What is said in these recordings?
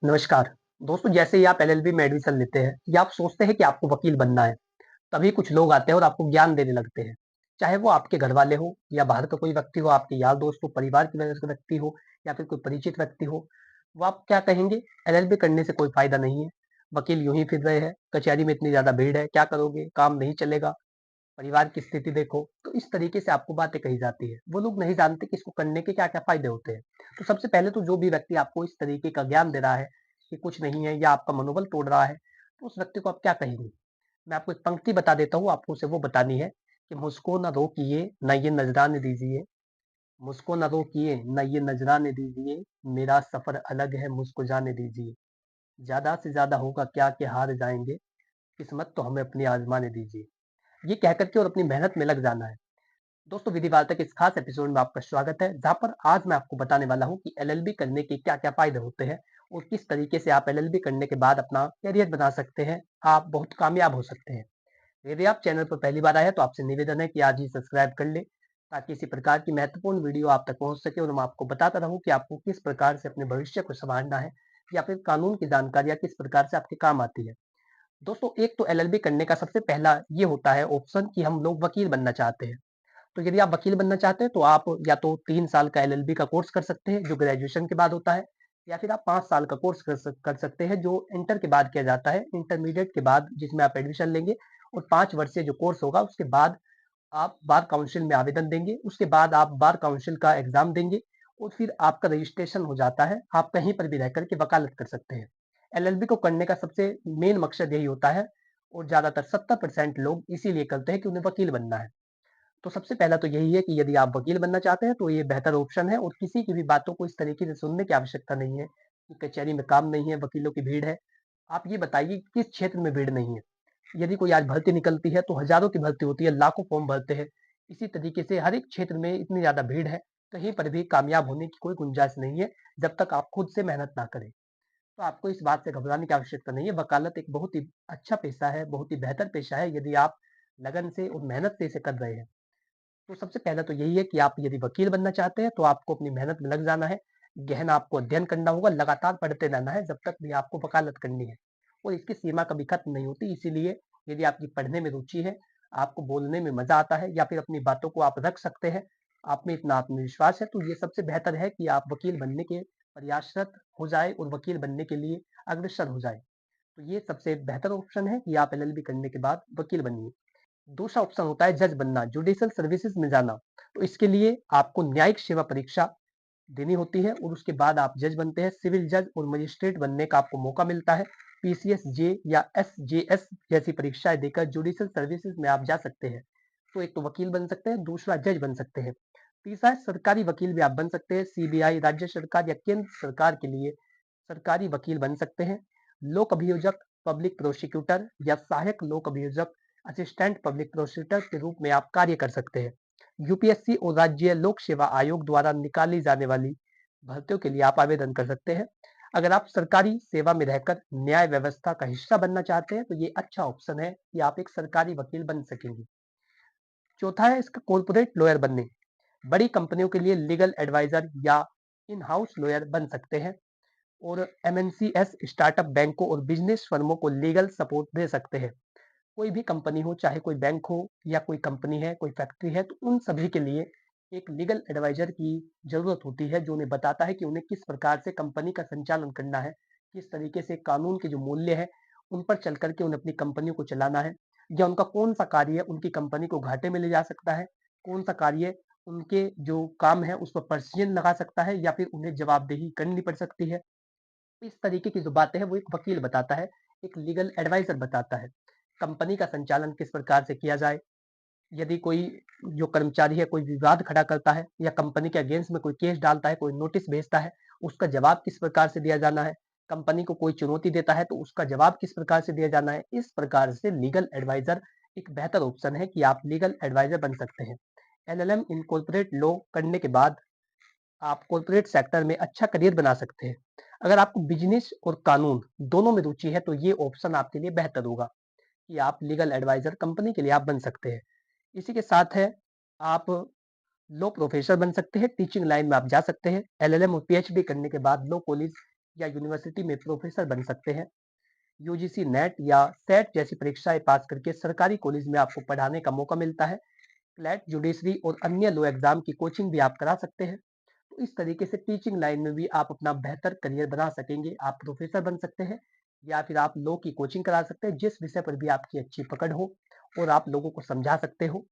नमस्कार। दोस्तों, जैसे ही आप एलएलबी में एडमिशन लेते हैं या आप सोचते हैं कि आपको वकील बनना है, तभी कुछ लोग आते हैं और आपको ज्ञान देने लगते हैं। चाहे वो आपके घरवाले हो या बाहर का कोई व्यक्ति हो, आपके यार दोस्त हो, परिवार की वजह से व्यक्ति हो या फिर कोई परिचित व्यक्ति हो, वो आप क्या कहेंगे? एलएलबी करने से कोई फ़ायदा नहीं है, वकील यूँ ही फिर रहे हैं, कचहरी में इतनी ज़्यादा भीड़ है, क्या करोगे? काम नहीं चलेगा, परिवार की स्थिति देखो। तो इस तरीके से आपको बातें कही जाती है। वो लोग नहीं जानते कि इसको करने के क्या-क्या फ़ायदे होते हैं। तो सबसे पहले तो जो भी व्यक्ति आपको इस तरीके का ज्ञान दे रहा है कि कुछ नहीं है या आपका मनोबल तोड़ रहा है, तो उस व्यक्ति को आप क्या कहेंगे? मैं आपको एक पंक्ति बता देता हूँ, आपको उसे वो बतानी है कि मुझको ना रोकिए, ना ये नज़राने दीजिए, मुझको ना रोकिए, ना ये नज़राने दीजिए, मेरा सफ़र अलग है, मुझको जाने दीजिए। ज़्यादा से ज़्यादा होगा क्या कि हार जाएँगे, किस्मत तो हमें अपनी आज़माने दीजिए। ये कह कर के और अपनी मेहनत में लग जाना है। दोस्तों, विधि वार्ता के इस खास एपिसोड में आपका स्वागत है, जहाँ पर आज मैं आपको बताने वाला हूँ कि एलएलबी करने के क्या-क्या फ़ायदे होते हैं और किस तरीके से आप एलएलबी करने के बाद अपना करियर बना सकते हैं, आप बहुत कामयाब हो सकते हैं। यदि आप चैनल पर पहली बार आए हैं, तो आपसे निवेदन है कि आज ही सब्सक्राइब कर लें, ताकि इसी प्रकार की महत्वपूर्ण वीडियो आप तक पहुँच सके और मैं आपको बताता रहूँ कि आपको किस प्रकार से अपने भविष्य को सँवारना है या फिर कानून की जानकारियाँ किस प्रकार से आपके काम आती है। दोस्तों, एक तो एलएलबी करने का सबसे पहला ये होता है ऑप्शन कि हम लोग वकील बनना चाहते हैं। तो यदि आप वकील बनना चाहते हैं तो आप या तो 3 साल का एलएलबी का कोर्स कर सकते हैं जो ग्रेजुएशन के बाद होता है, या फिर आप 5 साल का कोर्स कर सकते हैं जो इंटर के बाद किया जाता है, इंटरमीडिएट के बाद जिसमें आप एडमिशन लेंगे और 5 वर्षीय जो कोर्स होगा उसके बाद आप बार काउंसिल में आवेदन देंगे, उसके बाद आप बार काउंसिल का एग्ज़ाम देंगे और फिर आपका रजिस्ट्रेशन हो जाता है, आप कहीं पर भी रह कर के वकालत कर सकते हैं। एलएलबी को करने का सबसे मेन मकसद यही होता है और ज़्यादातर 70% लोग इसीलिए करते हैं कि उन्हें वकील बनना है। तो सबसे पहला तो यही है कि यदि आप वकील बनना चाहते हैं तो ये बेहतर ऑप्शन है और किसी की भी बातों को इस तरीके से सुनने की आवश्यकता नहीं है कि कचहरी में काम नहीं है, वकीलों की भीड़ है। आप ये बताइए कि किस क्षेत्र में भीड़ नहीं है? यदि कोई आज भर्ती निकलती है तो हज़ारों की भर्ती होती है, लाखों फॉर्म भरते हैं। इसी तरीके से हर एक क्षेत्र में इतनी ज़्यादा भीड़ है, कहीं पर भी कामयाब होने की कोई गुंजाइश नहीं है, जब तक आप खुद से मेहनत ना करें। तो आपको इस बात से घबराने की आवश्यकता नहीं है, वकालत एक बहुत ही अच्छा पेशा है, बहुत ही बेहतर पेशा है यदि आप लगन से और मेहनत से इसे कर रहे हैं। तो सबसे पहला तो यही है कि आप यदि वकील बनना चाहते हैं तो आपको अपनी मेहनत में लग जाना है, गहन आपको अध्ययन करना होगा, लगातार पढ़ते रहना है जब तक भी आपको वकालत करनी है और इसकी सीमा कभी खत्म नहीं होती। इसीलिए यदि आपकी पढ़ने में रुचि है, आपको बोलने में मज़ा आता है या फिर अपनी बातों को आप रख सकते हैं, आप में इतना आत्मविश्वास है, तो ये सबसे बेहतर है कि आप वकील बनने के प्रयासरत हो जाएँ और वकील बनने के लिए अग्रसर हो जाएँ। तो ये सबसे बेहतर ऑप्शन है कि आप एलएलबी करने के बाद वकील बनिए। दूसरा ऑप्शन होता है जज बनना, जुडिशियल सर्विसेज में जाना। तो इसके लिए आपको न्यायिक सेवा परीक्षा देनी होती है और उसके बाद आप जज बनते हैं। सिविल जज और मजिस्ट्रेट बनने का आपको मौका मिलता है। पीसीएस जे या एसजेएस जैसी परीक्षाएं देकर जुडिशियल सर्विसेज में आप जा सकते हैं। तो एक तो वकील बन सकते हैं, दूसरा जज बन सकते हैं। तीसरा है सरकारी वकील भी आप बन सकते हैं। सीबीआई, राज्य सरकार या केंद्र सरकार के लिए सरकारी वकील बन सकते हैं। लोक अभियोजक, पब्लिक प्रोसिक्यूटर या सहायक लोक अभियोजक, असिस्टेंट पब्लिक प्रोसिक्यूटर के रूप में आप कार्य कर सकते हैं। यूपीएससी और राज्य लोक सेवा आयोग द्वारा निकाली जाने वाली भर्तियों के लिए आप आवेदन कर सकते हैं। अगर आप सरकारी सेवा में रहकर न्याय व्यवस्था का हिस्सा बनना चाहते हैं तो ये अच्छा ऑप्शन है कि आप एक सरकारी वकील बन सकेंगे। चौथा है इसका कॉर्पोरेट लॉयर बनने। बड़ी कंपनियों के लिए लीगल एडवाइजर या इन हाउस लॉयर बन सकते हैं और एमएनसीएस स्टार्टअप बैंकों और बिजनेस फर्मों को लीगल सपोर्ट दे सकते हैं। कोई भी कंपनी हो, चाहे कोई बैंक हो या कोई कंपनी है, कोई फैक्ट्री है, तो उन सभी के लिए एक लीगल एडवाइजर की ज़रूरत होती है, जो उन्हें बताता है कि उन्हें किस प्रकार से कंपनी का संचालन करना है, किस तरीके से कानून के जो मूल्य हैं, उन पर चल कर के उन्हें अपनी कंपनियों को चलाना है, या उनका कौन-सा कार्य उनकी कंपनी को घाटे में ले जा सकता है, कौन-सा कार्य उनके जो काम है, उस पर पर्सियन लगा सकता है या फिर उन्हें जवाबदेही करनी पड़ सकती है। इस तरीके की जो बातें हैं वो एक वकील बताता है, एक लीगल एडवाइज़र बताता है। कंपनी का संचालन किस प्रकार से किया जाए, यदि कोई जो कर्मचारी है कोई विवाद खड़ा करता है या कंपनी के अगेंस्ट में कोई केस डालता है, कोई नोटिस भेजता है, उसका जवाब किस प्रकार से दिया जाना है, कंपनी को कोई चुनौती देता है तो उसका जवाब किस प्रकार से दिया जाना है। इस प्रकार से लीगल एडवाइज़र एक बेहतर ऑप्शन है कि आप लीगल एडवाइज़र बन सकते हैं। एलएलएम इन कॉर्पोरेट लॉ करने के बाद आप कॉर्पोरेट सेक्टर में अच्छा करियर बना सकते हैं। अगर आपको बिज़नेस और कानून दोनों में रुचि है तो ये ऑप्शन आपके लिए बेहतर होगा कि आप लीगल एडवाइज़र कंपनी के लिए आप बन सकते हैं। इसी के साथ है आप लॉ प्रोफेसर बन सकते हैं, टीचिंग लाइन में आप जा सकते हैं। एलएलएम और पीएचडी करने के बाद लॉ कॉलेज या यूनिवर्सिटी में प्रोफेसर बन सकते हैं। यूजीसी नेट या सेट जैसी परीक्षाएं पास करके सरकारी कॉलेज में आपको पढ़ाने का मौका मिलता है। क्लैट, जुडिशरी और अन्य लो एग्जाम की कोचिंग भी आप करा सकते हैं। तो इस तरीके से टीचिंग लाइन में भी आप अपना बेहतर करियर बना सकेंगे। आप प्रोफेसर बन सकते हैं या फिर आप लॉ की कोचिंग करा सकते हैं, जिस विषय पर भी आपकी अच्छी पकड़ हो और आप लोगों को समझा सकते हो,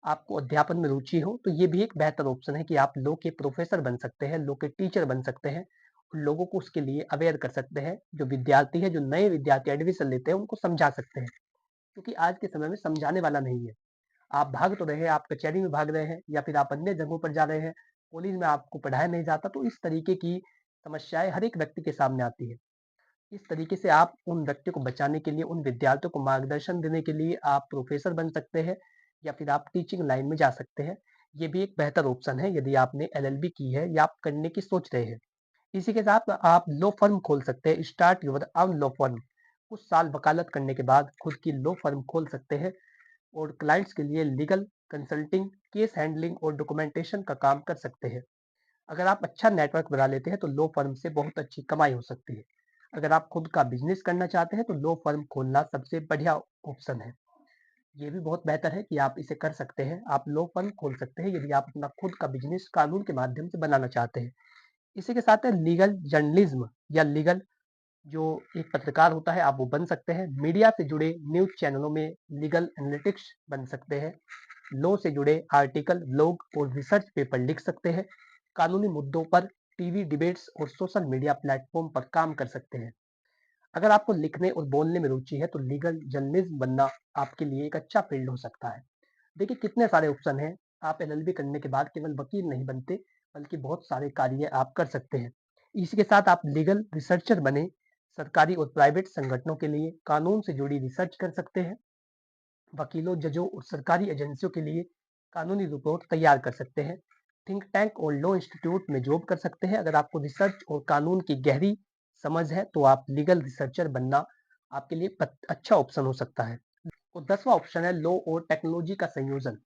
आपको अध्यापन में रुचि हो, तो ये भी एक बेहतर ऑप्शन है कि आप लॉ के प्रोफेसर बन सकते हैं, लॉ के टीचर बन सकते हैं और लोगों को उसके लिए अवेयर कर सकते हैं। जो विद्यार्थी है, जो नए विद्यार्थी एडमिशन लेते हैं, उनको समझा सकते हैं, क्योंकि आज के समय में समझाने वाला नहीं है। आप भाग तो रहे हैं, आप कचहरी में भाग रहे हैं या फिर आप अन्य जगहों पर जा रहे हैं, कॉलेज में आपको पढ़ाया नहीं जाता, तो इस तरीके की समस्याएं हर एक व्यक्ति के सामने आती है। इस तरीके से आप उन व्यक्ति को बचाने के लिए, उन विद्यार्थियों को मार्गदर्शन देने के लिए आप प्रोफेसर बन सकते हैं या फिर आप टीचिंग लाइन में जा सकते हैं। ये भी एक बेहतर ऑप्शन है यदि आपने एलएलबी की है या आप करने की सोच रहे हैं। इसी के साथ आप लो फर्म खोल सकते हैं, start your own low firm. कुछ साल वकालत करने के बाद खुद की लो फर्म खोल सकते हैं और क्लाइंट्स के लिए लीगल कंसल्टिंग, केस हैंडलिंग और डॉक्यूमेंटेशन का काम कर सकते हैं। अगर आप अच्छा नेटवर्क बना लेते हैं तो लो फर्म से बहुत अच्छी कमाई हो सकती है। अगर आप खुद का बिजनेस करना चाहते हैं तो लो फर्म खोलना सबसे बढ़िया ऑप्शन है। ये भी बहुत बेहतर है कि आप इसे कर सकते हैं। आप लो फर्म खोल सकते हैं यदि आप अपना खुद का बिजनेस कानून के माध्यम से बनाना चाहते हैं। इसी के साथ है लीगल जर्नलिज्म या लीगल जो एक पत्रकार होता है, आप वो बन सकते हैं। मीडिया से जुड़े न्यूज चैनलों में लीगल एनालिटिक्स बन सकते हैं। लॉ से जुड़े आर्टिकल, ब्लॉग और रिसर्च पेपर लिख सकते हैं। कानूनी मुद्दों पर टीवी डिबेट्स और सोशल मीडिया प्लेटफॉर्म पर काम कर सकते हैं। अगर आपको लिखने और बोलने में रुचि है तो लीगल जर्नलिस्ट बनना आपके लिए एक अच्छा फील्ड हो सकता है। देखिए कितने सारे ऑप्शन हैं। आप एलएलबी करने के बाद केवल वकील नहीं बनते, बल्कि बहुत सारे कार्य आप कर सकते हैं। इसी के साथ आप लीगल रिसर्चर बने, सरकारी और प्राइवेट संगठनों के लिए कानून से जुड़ी रिसर्च कर सकते हैं। वकीलों, जजों और सरकारी एजेंसियों के लिए कानूनी रिपोर्ट तैयार कर सकते हैं। थिंक टैंक और लॉ इंस्टीट्यूट में जॉब कर सकते हैं। अगर आपको रिसर्च और कानून की गहरी समझ है तो आप लीगल रिसर्चर बनना आपके लिए अच्छा ऑप्शन हो सकता है। और 10वां ऑप्शन है लॉ और टेक्नोलॉजी का संयोजन,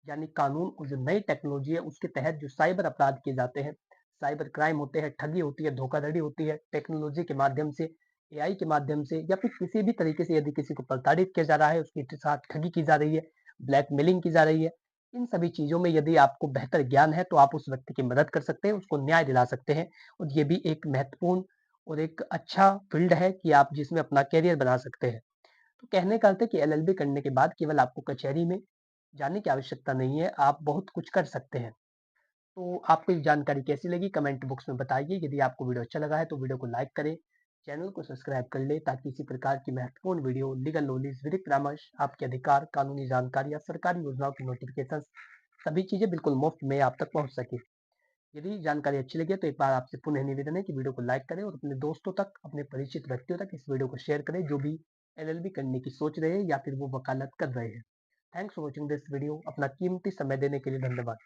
यानी कानून और जो नई टेक्नोलॉजी है उसके तहत जो साइबर अपराध किए जाते हैं, साइबर क्राइम होते हैं, ठगी होती है, धोखाधड़ी होती है, टेक्नोलॉजी के माध्यम से, एआई के माध्यम से या फिर किसी भी तरीके से यदि किसी को प्रताड़ित किया जा रहा है, उसके साथ ठगी की जा रही है, ब्लैकमेलिंग की जा रही है, इन सभी चीजों में यदि आपको बेहतर ज्ञान है तो आप उस व्यक्ति की मदद कर सकते हैं, उसको न्याय दिला सकते हैं। और ये भी एक महत्वपूर्ण और एक अच्छा फील्ड है कि आप जिसमें अपना कैरियर बना सकते हैं। तो कहने का अर्थ है कि एलएलबी करने के बाद केवल आपको कचहरी में जाने की आवश्यकता नहीं है, आप बहुत कुछ कर सकते हैं। तो आपको ये जानकारी कैसी लगी कमेंट बॉक्स में बताइए। यदि आपको वीडियो अच्छा लगा है तो वीडियो को लाइक करें, चैनल को सब्सक्राइब कर ले ताकि इसी प्रकार की महत्वपूर्ण वीडियो, लीगल नॉलेज, विधिक परामर्श, आपके अधिकार, कानूनी जानकारी या सरकारी योजनाओं की नोटिफिकेशन, सभी चीजें बिल्कुल मुफ्त में आप तक पहुंच सके। यदि जानकारी अच्छी लगी है तो एक बार आपसे पुनः निवेदन है कि वीडियो को लाइक करें और अपने दोस्तों तक, अपने परिचित व्यक्तियों तक इस वीडियो को शेयर करें जो भी एलएलबी करने की सोच रहे हैं या फिर वो वकालत कर रहे हैं। Thanks for watching this video. अपना कीमती समय देने के लिए धन्यवाद।